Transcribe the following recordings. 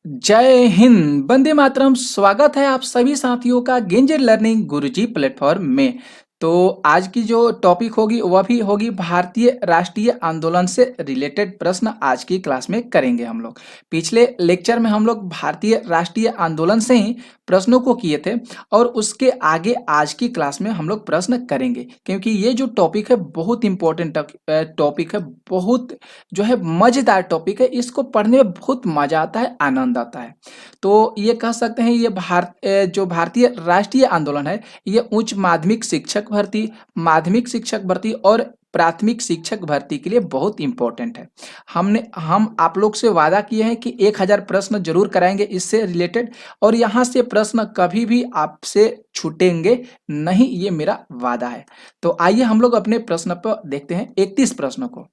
जय हिंद, वंदे मातरम। स्वागत है आप सभी साथियों का गेंजर लर्निंग गुरुजी प्लेटफॉर्म में। तो आज की जो टॉपिक होगी वह भी होगी भारतीय राष्ट्रीय आंदोलन से रिलेटेड प्रश्न आज की क्लास में करेंगे हम लोग। पिछले लेक्चर में हम लोग भारतीय राष्ट्रीय आंदोलन से ही प्रश्नों को किए थे और उसके आगे आज की क्लास में हम लोग प्रश्न करेंगे, क्योंकि ये जो टॉपिक है बहुत इंपॉर्टेंट टॉपिक है, बहुत जो है मजेदार टॉपिक है। इसको पढ़ने में बहुत मजा आता है, आनंद आता है। तो ये कह सकते हैं ये जो भारतीय राष्ट्रीय आंदोलन है, ये उच्च माध्यमिक शिक्षक भर्ती और प्राथमिक शिक्षक भर्ती के लिए बहुत इंपॉर्टेंट है। हम आप लोग से वादा किए हैं कि 1000 प्रश्न जरूर कराएंगे इससे रिलेटेड, और यहाँ से प्रश्न कभी भी आपसे छूटेंगे नहीं, ये मेरा वादा है। तो आइए हम लोग अपने प्रश्न पर देखते हैं, 31 प्रश्न को।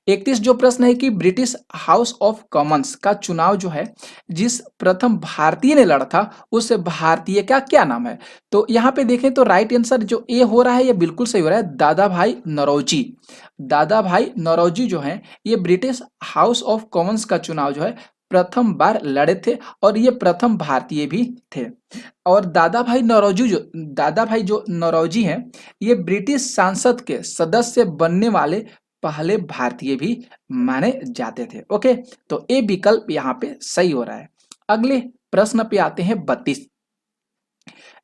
31 जो प्रश्न है कि ब्रिटिश हाउस ऑफ कॉमन्स का चुनाव जो है, जिस प्रथम भारतीय ने लड़ा था उस भारतीय का क्या नाम है? तो यहाँ पे देखें तो राइट आंसर जो ए हो रहा है ये बिल्कुल सही हो रहा है, दादा भाई नौरोजी। दादा भाई नौरोजी जो है ये ब्रिटिश हाउस ऑफ कॉमन्स का चुनाव जो है प्रथम बार लड़े थे, और ये प्रथम भारतीय भी थे। और दादा भाई जो नौरोजी हैं, ये ब्रिटिश संसद के सदस्य बनने वाले पहले भारतीय भी माने जाते थे। ओके, तो ए विकल्प यहाँ पे सही हो रहा है। अगले प्रश्न पे आते हैं 32।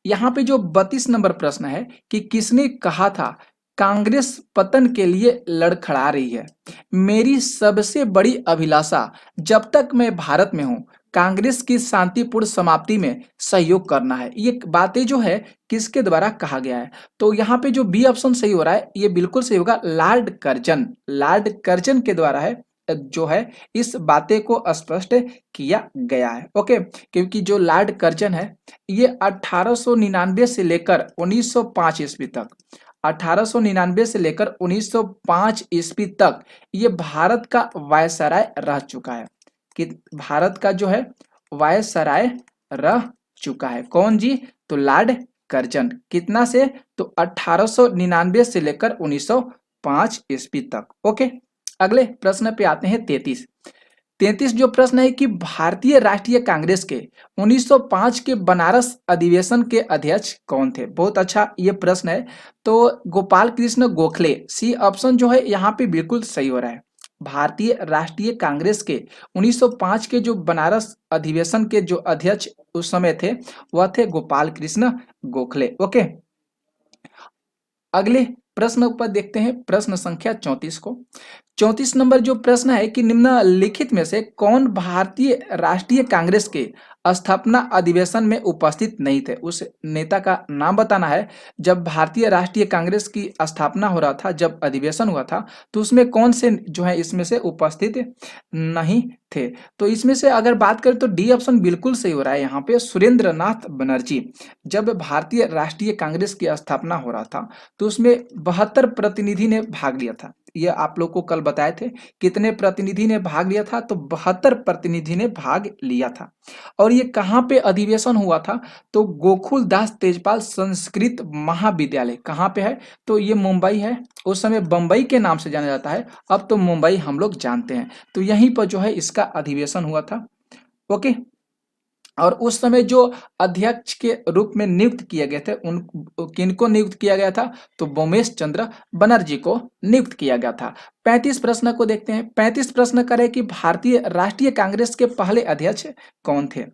यहाँ पे जो 32 नंबर प्रश्न है कि किसने कहा था कांग्रेस पतन के लिए लड़खड़ा रही है। मेरी सबसे बड़ी अभिलाषा जब तक मैं भारत में हूं कांग्रेस की शांतिपूर्ण समाप्ति में सहयोग करना है। ये बातें जो है किसके द्वारा कहा गया है? तो यहाँ पे जो बी ऑप्शन सही हो रहा है ये बिल्कुल सही होगा, लॉर्ड कर्जन के द्वारा है जो है इस बातें को स्पष्ट किया गया है। ओके, क्योंकि जो लॉर्ड कर्जन है ये 1899 से लेकर 1905 ईस्वी तक, 1899 से लेकर 1905 ईस्वी तक ये भारत का वायसराय रह चुका है। कि भारत का जो है वायसराय रह चुका है। कौन जी? तो लॉर्ड कर्जन। कितना से? तो 1899 से लेकर 1905 ईस्वी तक। ओके, अगले प्रश्न पे आते हैं 33। 33 जो प्रश्न है कि भारतीय राष्ट्रीय कांग्रेस के 1905 के बनारस अधिवेशन के अध्यक्ष कौन थे? बहुत अच्छा ये प्रश्न है। तो गोपाल कृष्ण गोखले, सी ऑप्शन जो है यहाँ पे बिल्कुल सही हो रहा है। भारतीय राष्ट्रीय कांग्रेस के 1905 के जो बनारस अधिवेशन के जो अध्यक्ष उस समय थे वह थे गोपाल कृष्ण गोखले। ओके, अगले प्रश्न पर देखते हैं, प्रश्न संख्या 34 को। 34 नंबर जो प्रश्न है कि निम्नलिखित में से कौन भारतीय राष्ट्रीय कांग्रेस के स्थापना अधिवेशन में उपस्थित नहीं थे? उस नेता का नाम बताना है। जब भारतीय राष्ट्रीय कांग्रेस की स्थापना हो रहा था, जब अधिवेशन हुआ था, तो उसमें कौन से जो है इसमें से उपस्थित नहीं थे? तो इसमें से अगर बात करें तो डी ऑप्शन बिल्कुल सही हो रहा है यहाँ पे, सुरेंद्र नाथ बनर्जी। जब भारतीय राष्ट्रीय कांग्रेस की स्थापना हो रहा था तो उसमें 72 प्रतिनिधि ने भाग लिया था। ये आप लोग को कल बताए थे कितने प्रतिनिधि ने भाग लिया था, तो 72 प्रतिनिधि ने भाग लिया था। और ये कहाँ पे अधिवेशन हुआ था? तो गोकुल दास तेजपाल संस्कृत महाविद्यालय कहाँ पे है? तो ये मुंबई है। उस समय बम्बई के नाम से जाना जाता है, अब तो मुंबई हम लोग जानते हैं। तो यहीं पर जो है इसका अधिवेशन हुआ था। ओके, और उस समय जो अध्यक्ष के रूप में नियुक्त किए गए थे उन किनको नियुक्त किया गया था? तो बोमेश चंद्र बनर्जी को नियुक्त किया गया था। 35 प्रश्न को देखते हैं। 35 प्रश्न करें कि भारतीय राष्ट्रीय कांग्रेस के पहले अध्यक्ष कौन थे?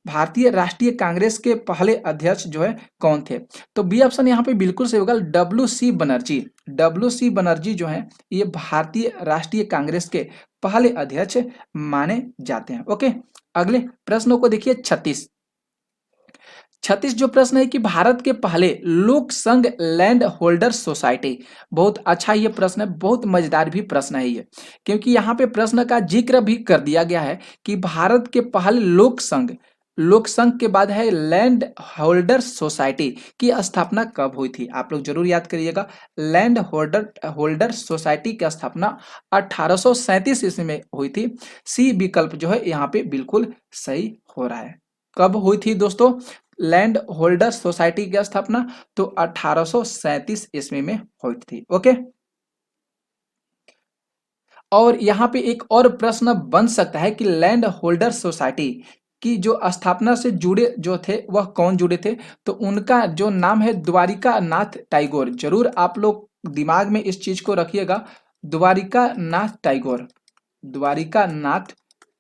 भारतीय राष्ट्रीय कांग्रेस के पहले अध्यक्ष जो है कौन थे? तो बी ऑप्शन यहाँ पे बिल्कुल सही होगा, W C Banerjee. W C Banerjee जो है ये भारतीय राष्ट्रीय कांग्रेस के पहले अध्यक्ष माने जाते हैं। ओके, अगले प्रश्नों को देखिए 36। 36 जो प्रश्न है कि भारत के पहले लोक संघ लैंड होल्डर सोसाइटी। बहुत अच्छा ये प्रश्न है, बहुत मजेदार भी प्रश्न है ये, क्योंकि यहाँ पे प्रश्न का जिक्र भी कर दिया गया है कि भारत के पहले लोक संघ के बाद है लैंड होल्डर सोसाइटी की स्थापना कब हुई थी? आप लोग जरूर याद करिएगा। लैंड होल्डर सोसाइटी की स्थापना 1837 ईस्वी में हुई थी। सी विकल्प जो है यहाँ पे बिल्कुल सही हो रहा है। कब हुई थी दोस्तों लैंड होल्डर सोसाइटी की स्थापना? तो 1837 ईस्वी में हुई थी। ओके, और यहाँ पे एक और प्रश्न बन सकता है कि लैंड होल्डर सोसाइटी की जो स्थापना से जुड़े जो थे वह कौन जुड़े थे, तो उनका जो नाम है द्वारिका नाथ टैगोर। जरूर आप लोग दिमाग में इस चीज को रखिएगा, द्वारिका नाथ टैगोर, द्वारिका नाथ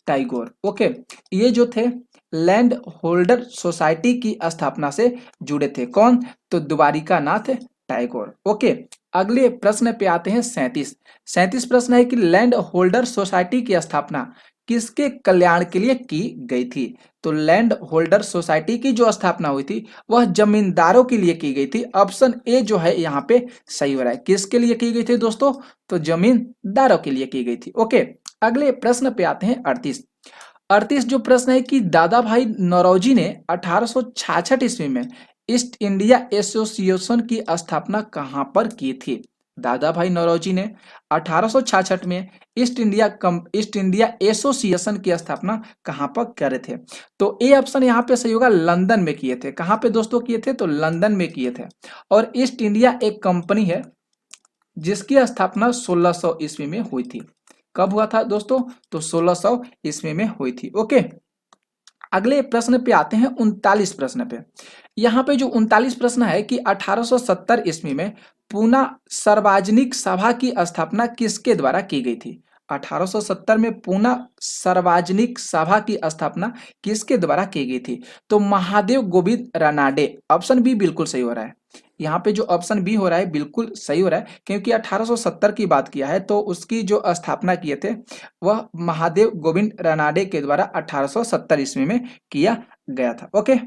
टैगोर। ओके, ये जो थे लैंड होल्डर सोसाइटी की स्थापना से जुड़े थे। कौन, तो द्वारिका नाथ टैगोर। ओके, अगले प्रश्न पे आते हैं 37 प्रश्न है कि लैंड होल्डर सोसाइटी की स्थापना किसके कल्याण के लिए की गई थी। तो लैंड होल्डर सोसाइटी की जो स्थापना हुई थी वह जमींदारों के लिए की गई थी। ऑप्शन ए जो है यहाँ पे सही हो रहा है। किसके लिए की गई थी दोस्तों, तो जमींदारों के लिए की गई थी। ओके, अगले प्रश्न पे आते हैं 38 जो प्रश्न है कि दादा भाई नौरोजी ने 1866 ईस्वी में ईस्ट इंडिया एसोसिएशन की स्थापना कहां पर की थी। दादा भाई नौरोजी ने 1866 में ईस्ट इंडिया एसोसिएशन की स्थापना कहां पर करे थे। तो ए ऑप्शन यहाँ पे सही होगा, लंदन में किए थे। कहां पे दोस्तों किए थे, तो लंदन में किए थे। और ईस्ट इंडिया एक कंपनी है जिसकी स्थापना 1600 ईस्वी में हुई थी। कब हुआ था दोस्तों, तो 1600 ईस्वी में हुई थी। ओके, अगले प्रश्न पे आते हैं 39 प्रश्न पे। यहाँ पे जो 39 प्रश्न है कि 1870 ईस्वी में पूना सार्वजनिक सभा की स्थापना किसके द्वारा की गई थी। 1870 में पूना सार्वजनिक सभा की स्थापना किसके द्वारा की गई थी, तो महादेव गोविंद रानाडे। ऑप्शन बी बिल्कुल सही हो रहा है। यहाँ पे जो ऑप्शन बी हो रहा है बिल्कुल सही हो रहा है, क्योंकि 1870 की बात किया है तो उसकी जो स्थापना किए थे वह महादेव गोविंद रानाडे के द्वारा 1870 ईस्वी में किया गया था। ओके,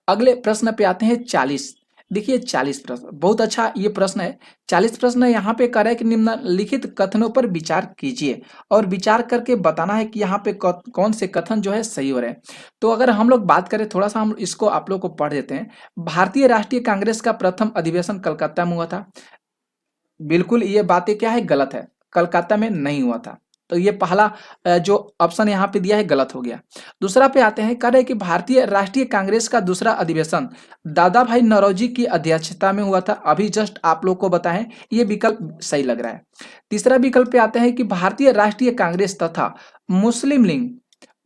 अगले प्रश्न पे आते हैं 40। देखिए 40 प्रश्न बहुत अच्छा ये प्रश्न है। 40 प्रश्न यहाँ पे कह रहा है कि निम्नलिखित कथनों पर विचार कीजिए और विचार करके बताना है कि यहाँ पे कौन से कथन जो है सही हो रहे हैं। तो अगर हम लोग बात करें, थोड़ा सा हम इसको आप लोग को पढ़ देते हैं। भारतीय राष्ट्रीय कांग्रेस का प्रथम अधिवेशन कलकत्ता में हुआ था। बिल्कुल ये बातें क्या है, गलत है, कलकत्ता में नहीं हुआ था। तो ये पहला जो ऑप्शन यहाँ पे दिया है गलत हो गया। दूसरा पे आते हैं, कह रहे हैं कि भारतीय राष्ट्रीय कांग्रेस का दूसरा अधिवेशन दादा भाई नौरोजी की अध्यक्षता में हुआ था। अभी जस्ट आप लोग को बताएं, ये विकल्प सही लग रहा है। तीसरा विकल्प पे आते हैं कि भारतीय राष्ट्रीय कांग्रेस तथा मुस्लिम लीग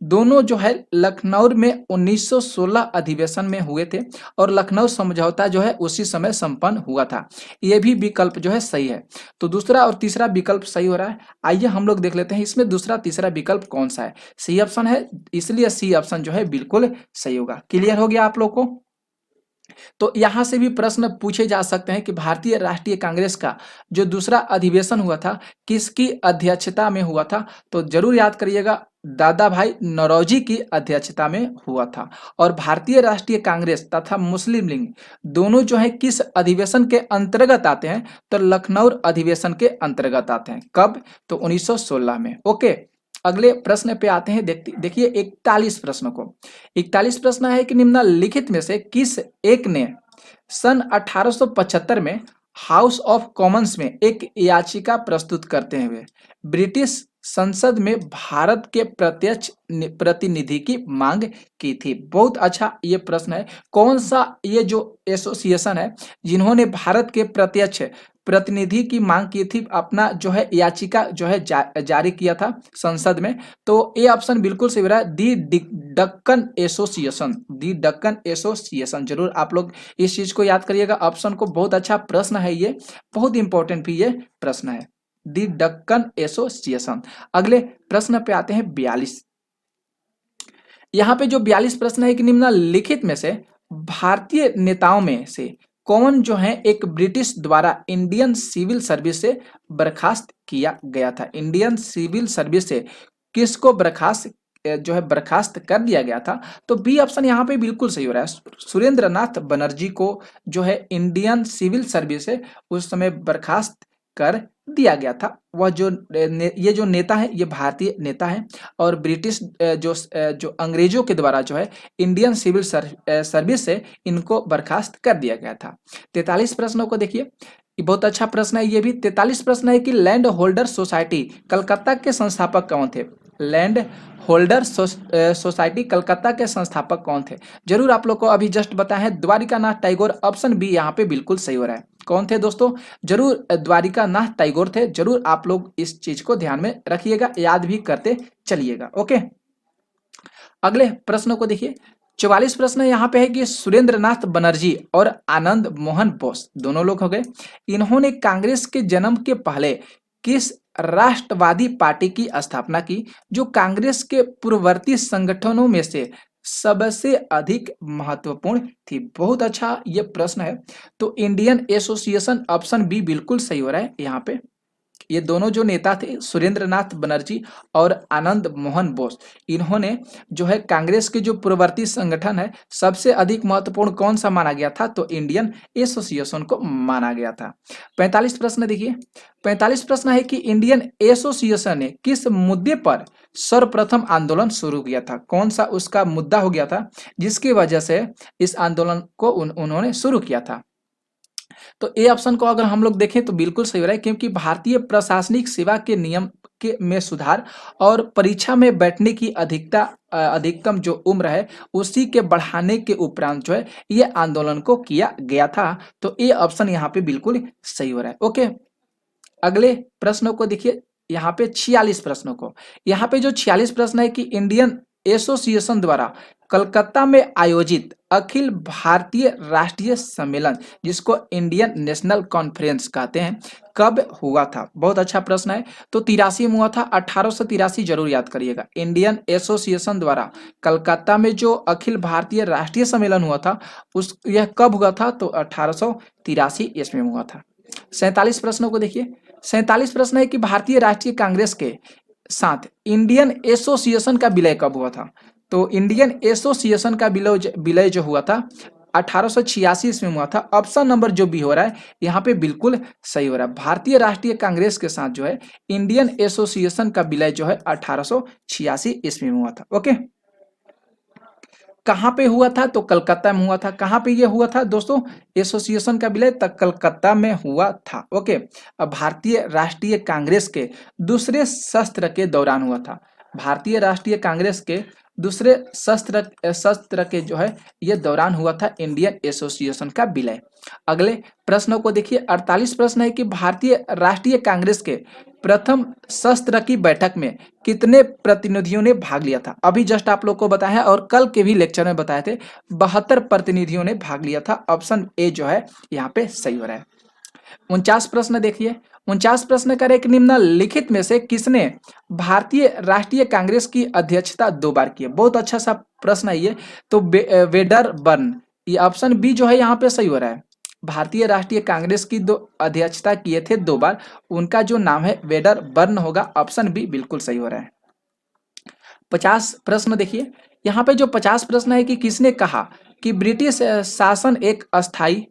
दोनों जो है लखनऊ में 1916 अधिवेशन में हुए थे और लखनऊ समझौता जो है उसी समय संपन्न हुआ था। ये भी विकल्प जो है सही है। तो दूसरा और तीसरा विकल्प सही हो रहा है। आइए हम लोग देख लेते हैं इसमें दूसरा तीसरा विकल्प कौन सा है। सी ऑप्शन है, इसलिए सी ऑप्शन जो है बिल्कुल सही होगा। क्लियर हो गया आप लोग को। तो यहां से भी प्रश्न पूछे जा सकते हैं कि भारतीय राष्ट्रीय कांग्रेस का जो दूसरा अधिवेशन हुआ था किसकी अध्यक्षता में हुआ था, तो जरूर याद करिएगा दादा भाई नौरोजी की अध्यक्षता में हुआ था। और भारतीय राष्ट्रीय कांग्रेस तथा मुस्लिम लीग दोनों जो है किस अधिवेशन के अंतर्गत आते हैं, तो लखनऊ अधिवेशन के अंतर्गत आते हैं। कब, तो 1916 में। ओके, अगले प्रश्न पे आते हैं। देखिए 41 प्रश्न को। 41 प्रश्न है कि निम्नलिखित में से किस एक ने सन 1875 में हाउस ऑफ कॉमन्स में एक याचिका प्रस्तुत करते हुए ब्रिटिश संसद में भारत के प्रत्यक्ष प्रतिनिधि की मांग की थी। बहुत अच्छा ये प्रश्न है। कौन सा ये जो एसोसिएशन है जिन्होंने भारत के प्रत्यक्ष प्रतिनिधि की मांग की थी, अपना जो है याचिका जो है जारी किया था संसद में, तो ए ऑप्शन बिल्कुल सही हो रहा है, दी डक्कन एसोसिएशन। दी डक्कन एसोसिएशन, जरूर आप लोग इस चीज को याद करिएगा ऑप्शन को। बहुत अच्छा प्रश्न है ये, बहुत इंपॉर्टेंट भी ये प्रश्न है, दी डक्कन एसोसिएशन। अगले प्रश्न पे आते हैं 42। यहाँ पे जो 42 प्रश्न है कि निम्नलिखित में से भारतीय नेताओं में से कौन जो है एक ब्रिटिश द्वारा इंडियन सिविल सर्विस से बर्खास्त किया गया था। इंडियन सिविल सर्विस से किसको बर्खास्त जो है बर्खास्त कर दिया गया था, तो बी ऑप्शन यहाँ पे बिल्कुल सही हो रहा है। सुरेंद्र नाथ बनर्जी को जो है इंडियन सिविल सर्विस से उस समय बर्खास्त कर दिया गया था। वह जो ये जो नेता है ये भारतीय नेता है और ब्रिटिश जो अंग्रेजों के द्वारा जो है इंडियन सिविल सर्विस से इनको बर्खास्त कर दिया गया था। 43 प्रश्नों को देखिए, ये बहुत अच्छा प्रश्न है। ये भी 43 प्रश्न है कि लैंड होल्डर सोसाइटी कलकत्ता के संस्थापक कौन थे। लैंड होल्डर सोसाइटी कलकत्ता के संस्थापक कौन थे, जरूर आप लोग को अभी जस्ट बताया है द्वारिका नाथ टैगोर। ऑप्शन बी यहाँ पे बिल्कुल सही हो रहा है। कौन थे दोस्तों, जरूर द्वारिका नाथ टैगोर थे। जरूर आप लोग इस चीज को ध्यान में रखिएगा, याद भी करते चलिएगा। ओके, अगले प्रश्न को देखिए, 44 प्रश्न यहाँ पे है कि सुरेंद्र नाथ बनर्जी और आनंद मोहन बोस दोनों लोग हो गए। इन्होंने कांग्रेस के जन्म के पहले किस राष्ट्रवादी पार्टी की स्थापना की, जो कांग्रेस के पूर्ववर्ती संगठनों में से सबसे अधिक महत्वपूर्ण थी? बहुत अच्छा ये प्रश्न है। तो इंडियन एसोसिएशन, ऑप्शन बी बिल्कुल सही हो रहा है यहाँ पे। ये दोनों जो नेता थे सुरेंद्र नाथ बनर्जी और आनंद मोहन बोस, इन्होंने जो है कांग्रेस के जो पूर्ववर्ती संगठन है सबसे अधिक महत्वपूर्ण कौन सा माना गया था, तो इंडियन एसोसिएशन को माना गया था। 45 प्रश्न देखिए, 45 प्रश्न है कि इंडियन एसोसिएशन ने किस मुद्दे पर सर्वप्रथम आंदोलन शुरू किया था? कौन सा उसका मुद्दा हो गया था जिसकी वजह से इस आंदोलन को उन्होंने शुरू किया था? तो ए ऑप्शन को अगर हम लोग देखें तो बिल्कुल सही हो रहा है, क्योंकि भारतीय प्रशासनिक सेवा के नियम के में सुधार और परीक्षा में बैठने की अधिकतम जो उम्र है उसी के बढ़ाने के उपरांत जो है ये आंदोलन को किया गया था। तो ए ऑप्शन यहाँ पे बिल्कुल सही हो रहा है। ओके, अगले प्रश्नों को देखिए, यहाँ पे 46 प्रश्नों को, यहाँ पे जो 46 प्रश्न है कि इंडियन एसोसिएशन द्वारा कलकत्ता में आयोजित अखिल भारतीय राष्ट्रीय सम्मेलन, जिसको इंडियन नेशनल कॉन्फ्रेंस कहते हैं, कब हुआ था? बहुत अच्छा प्रश्न है। तो 83 में हुआ था, 1883 जरूर याद करिएगा। इंडियन एसोसिएशन द्वारा कलकत्ता में जो अखिल भारतीय राष्ट्रीय सम्मेलन हुआ था उस यह कब हुआ था? तो 1883 ईस्वी में हुआ था। 47 प्रश्नों को देखिए, 47 प्रश्न है कि भारतीय राष्ट्रीय कांग्रेस के साथ इंडियन एसोसिएशन का विलय कब हुआ था? तो इंडियन एसोसिएशन का विलय जो हुआ था 1886 ईस्वी में हुआ था। ऑप्शन नंबर जो भी हो रहा है यहाँ पे बिल्कुल सही हो रहा है। भारतीय राष्ट्रीय कांग्रेस के साथ जो है इंडियन एसोसिएशन का विलय जो है 1886 ईस्वी में हुआ था। ओके, कहाँ पे हुआ था? तो कलकत्ता में हुआ था। कहाँ पे ये हुआ था दोस्तों? एसोसिएशन का विलय तक कलकत्ता में हुआ था। ओके, अब भारतीय राष्ट्रीय कांग्रेस के दूसरे सत्र के दौरान हुआ था। भारतीय राष्ट्रीय कांग्रेस के दूसरे सत्र के जो है ये दौरान हुआ था इंडियन एसोसिएशन का विलय। अगले प्रश्नों को देखिए, 48 प्रश्न है कि भारतीय राष्ट्रीय कांग्रेस के प्रथम सत्र की बैठक में कितने प्रतिनिधियों ने भाग लिया था? अभी जस्ट आप लोग को बताया और कल के भी लेक्चर में बताए थे, 72 प्रतिनिधियों ने भाग लिया था। ऑप्शन ए जो है यहाँ पे सही हो रहा है। 49 प्रश्न देखिए, 49 प्रश्न करे कि निम्नलिखित में से किसने भारतीय राष्ट्रीय कांग्रेस की अध्यक्षता 2 बार की है? बहुत अच्छा सा प्रश्न है ये। तो वेडरबर्न, ये ऑप्शन बी जो है यहाँ पे सही हो रहा है। भारतीय राष्ट्रीय कांग्रेस की 2 अध्यक्षता किए थे 2 बार, उनका जो नाम है वेडरबर्न होगा। ऑप्शन बी बिल्कुल सही हो रहा है। 50 प्रश्न देखिए, यहाँ पे जो 50 प्रश्न है कि किसने कहा कि ब्रिटिश शासन एक अस्थायी,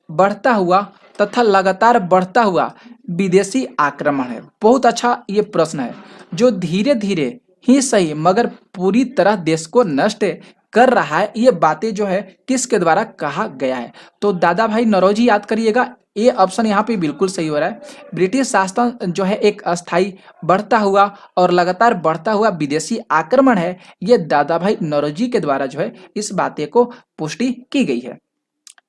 बढ़ता हुआ तथा लगातार बढ़ता हुआ विदेशी आक्रमण है? बहुत अच्छा ये प्रश्न है, जो धीरे धीरे ही सही मगर पूरी तरह देश को नष्ट कर रहा है। ये बातें जो है किसके द्वारा कहा गया है? तो दादा भाई नौरोजी याद करिएगा। ये ऑप्शन यहाँ पे बिल्कुल सही हो रहा है। ब्रिटिश शासन जो है एक अस्थायी, बढ़ता हुआ और लगातार बढ़ता हुआ विदेशी आक्रमण है। ये दादा भाई नौरोजी के द्वारा जो है इस बातें को पुष्टि की गई है।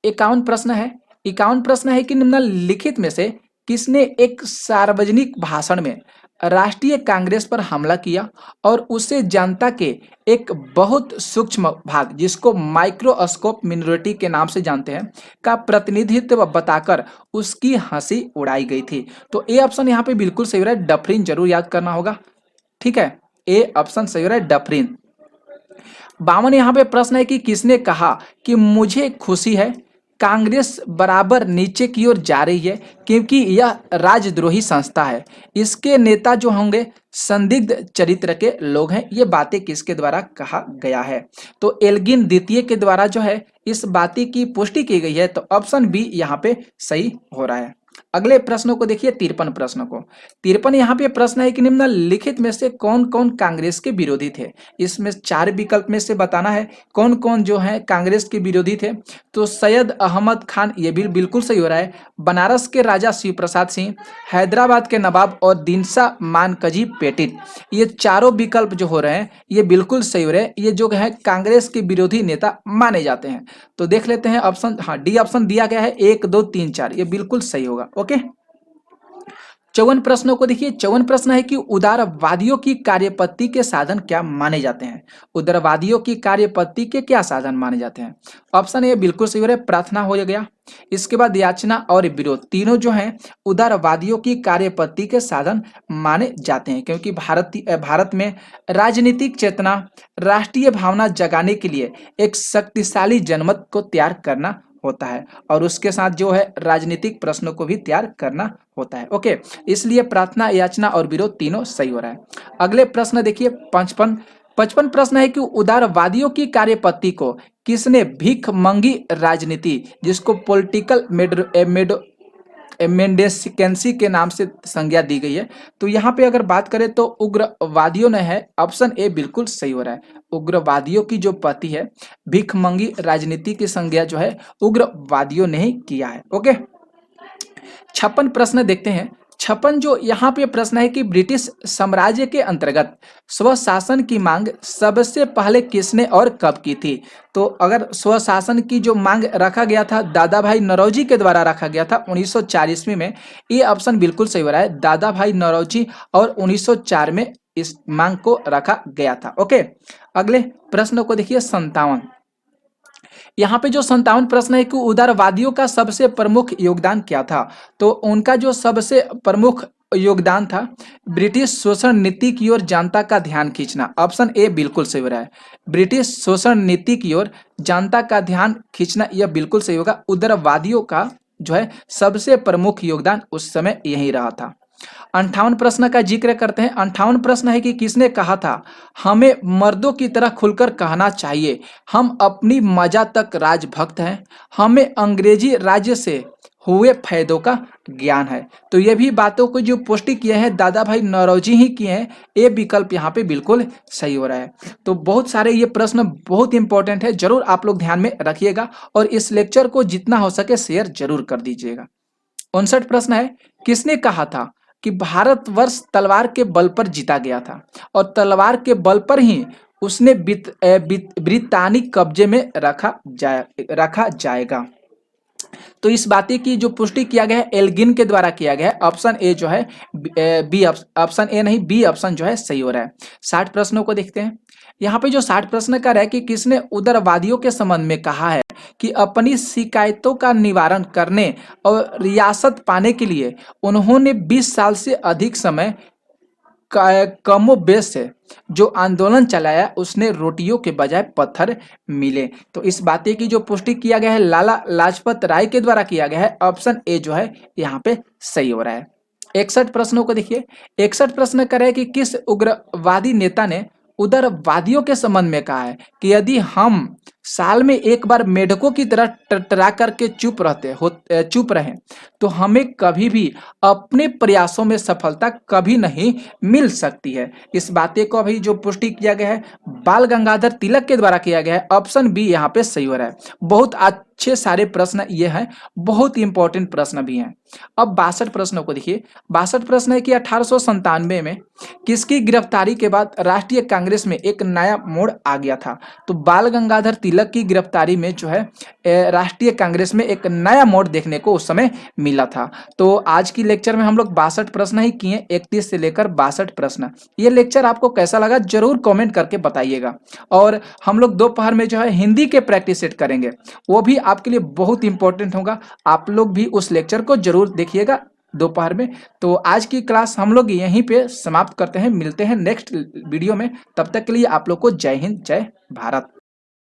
51 प्रश्न है, 51 प्रश्न है कि निम्नलिखित में से किसने एक सार्वजनिक भाषण में राष्ट्रीय कांग्रेस पर हमला किया और उसे जनता के एक बहुत सूक्ष्म भाग, जिसको माइक्रोस्कोप मिनोरिटी के नाम से जानते हैं, का प्रतिनिधित्व बताकर उसकी हंसी उड़ाई गई थी? तो ए ऑप्शन यहाँ पे बिल्कुल सही हो रहा है। डफरिन जरूर याद करना होगा। ठीक है, ए ऑप्शन सही हो रहा है, डफरिन। 52 यहाँ पे प्रश्न है कि किसने कहा कि मुझे खुशी है कांग्रेस बराबर नीचे की ओर जा रही है क्योंकि यह राजद्रोही संस्था है, इसके नेता जो होंगे संदिग्ध चरित्र के लोग हैं। ये बातें किसके द्वारा कहा गया है? तो एल्गिन द्वितीय के द्वारा जो है इस बातें की पुष्टि की गई है। तो ऑप्शन बी यहाँ पे सही हो रहा है। अगले प्रश्नों को देखिए, 53 प्रश्नों को। 53 यहाँ पे प्रश्न है कि निम्नलिखित में से कौन कौन कांग्रेस के विरोधी थे? इसमें 4 विकल्प में से बताना है कौन कौन जो है कांग्रेस के विरोधी थे। तो सैयद अहमद खान, ये भी बिल्कुल सही हो रहा है। बनारस के राजा शिव प्रसाद सिंह, हैदराबाद के नवाब और दिनसा मानकजी पेटिट, ये चारों विकल्प जो हो रहे हैं ये बिल्कुल सही हो रहे हैं। ये जो है कांग्रेस के विरोधी नेता माने जाते हैं। तो देख लेते हैं ऑप्शन, हाँ डी ऑप्शन दिया गया है 1 2 3 4, ये बिल्कुल सही होगा। ओके, 54 प्रश्नों को देखिए। 54 प्रश्न है कि उदारवादियों की कार्यपद्धति के साधन क्या माने जाते हैं। उदारवादियों की कार्यपद्धति के क्या साधन माने जाते हैं। ऑप्शन ए बिल्कुल सही हो रहा है, प्रार्थना हो गया। इसके बाद याचना और विरोध, तीनों जो हैं उदारवादियों की कार्यपद्धति के साधन माने जाते हैं, क्योंकि भारत में राजनीतिक चेतना, राष्ट्रीय भावना जगाने के लिए एक शक्तिशाली जनमत को तैयार करना होता है और उसके साथ जो है राजनीतिक प्रश्नों को भी तैयार करना होता है। ओके, इसलिए प्रार्थना, याचना और विरोध तीनों सही हो रहा है। अगले प्रश्न देखिए 55 प्रश्न है कि उदारवादियों की कार्यपद्धति को किसने भीख मंगी राजनीति, जिसको पॉलिटिकल मेंडेसिकेंसी के नाम से संज्ञा दी गई है। तो यहाँ पे अगर बात करें तो उग्रवादियों ने है, ऑप्शन ए बिल्कुल सही हो रहा है। उग्रवादियों की जो पद्धति है भिखमंगी राजनीति की संज्ञा जो है उग्रवादियों ने ही किया है। ओके, 56 प्रश्न देखते हैं। 56 जो यहाँ पे प्रश्न है कि ब्रिटिश साम्राज्य के अंतर्गत स्वशासन की मांग सबसे पहले किसने और कब की थी। तो अगर स्वशासन की जो मांग रखा गया था दादा भाई नौरोजी के द्वारा रखा गया था 1940 में। ये ऑप्शन बिल्कुल सही हो रहा है, दादा भाई नौरोजी और 1904 में इस मांग को रखा गया था। ओके, अगले प्रश्न को देखिए 57। यहाँ पे जो 57 प्रश्न है कि उदारवादियों का सबसे प्रमुख योगदान क्या था। तो उनका जो सबसे प्रमुख योगदान था ब्रिटिश शोषण नीति की ओर जनता का ध्यान खींचना। ऑप्शन ए बिल्कुल सही हो रहा है, ब्रिटिश शोषण नीति की ओर जनता का ध्यान खींचना, यह बिल्कुल सही होगा। उदारवादियों का जो है सबसे प्रमुख योगदान उस समय यही रहा था। 58 प्रश्न का जिक्र करते हैं। 58 प्रश्न है कि किसने कहा था हमें मर्दों की तरह खुलकर कहना चाहिए, हम अपनी मजा तक राजभक्त हैं, हमें अंग्रेजी राज्य से हुए फायदों का ज्ञान है। तो ये भी बातों को जो पुष्टि किए हैं दादा भाई नौरोजी ही किए हैं, ये विकल्प यहाँ पे बिल्कुल सही हो रहा है। तो बहुत सारे ये प्रश्न बहुत इंपॉर्टेंट है, जरूर आप लोग ध्यान में रखिएगा और इस लेक्चर को जितना हो सके शेयर जरूर कर दीजिएगा। 59 प्रश्न है किसने कहा था कि भारतवर्ष तलवार के बल पर जीता गया था और तलवार के बल पर ही उसने ब्रितानी कब्जे में रखा जाएगा। तो इस बातें की जो पुष्टि किया गया है एल्गिन के द्वारा किया गया है। ऑप्शन ए जो है बी, ऑप्शन ए नहीं बी ऑप्शन जो है सही हो रहा है। 60 प्रश्नों को देखते हैं। यहाँ पे जो 60 प्रश्न का है कि किसने उदारवादियों के संबंध में कहा है कि अपनी शिकायतों का निवारण करने और रियासत पाने के लिए उन्होंने 20 साल से अधिक समय कमोबेश से जो आंदोलन चलाया उसने रोटियों के बजाय पत्थर मिले। तो इस बातें की जो पुष्टि किया गया है लाला लाजपत राय के द्वारा किया गया है। ऑप्शन ए जो है यहाँ पे सही हो रहा है। 61 प्रश्नों को देखिए। 61 प्रश्न करे कि किस उग्रवादी नेता ने उदारवादियों के संबंध में कहा है कि यदि हम साल में एक बार मेढकों की तरह टरटरा करके चुप रहें तो हमें कभी भी अपने प्रयासों में सफलता कभी नहीं मिल सकती है। इस बातें को अभी जो पुष्टि किया गया है बाल गंगाधर तिलक के द्वारा किया गया है। ऑप्शन बी यहाँ पे सही हो रहा है। बहुत अच्छे सारे प्रश्न ये हैं, बहुत इंपॉर्टेंट प्रश्न भी हैं। अब 62 प्रश्नों को देखिए। 62 प्रश्न है कि 1897 में किसकी गिरफ्तारी के बाद राष्ट्रीय कांग्रेस में एक नया मोड़ आ गया था। तो बाल गंगाधर तिलक की गिरफ्तारी में जो है राष्ट्रीय कांग्रेस में एक नया मोड़ देखने को उस समय मिला था। तो आज की लेक्चर में हम लोग 62 प्रश्न ही किए, 31 से लेकर 62 प्रश्न। ये लेक्चर आपको कैसा लगा जरूर कमेंट करके बताइएगा। और हम लोग दोपहर में जो है हिंदी के प्रैक्टिस सेट करेंगे, वो भी आपके लिए बहुत इंपॉर्टेंट होगा। आप लोग भी उस लेक्चर को जरूर देखिएगा दोपहर में। तो आज की क्लास हम लोग यहीं पे समाप्त करते हैं, मिलते हैं नेक्स्ट वीडियो में। तब तक के लिए आप लोग को जय हिंद, जय भारत।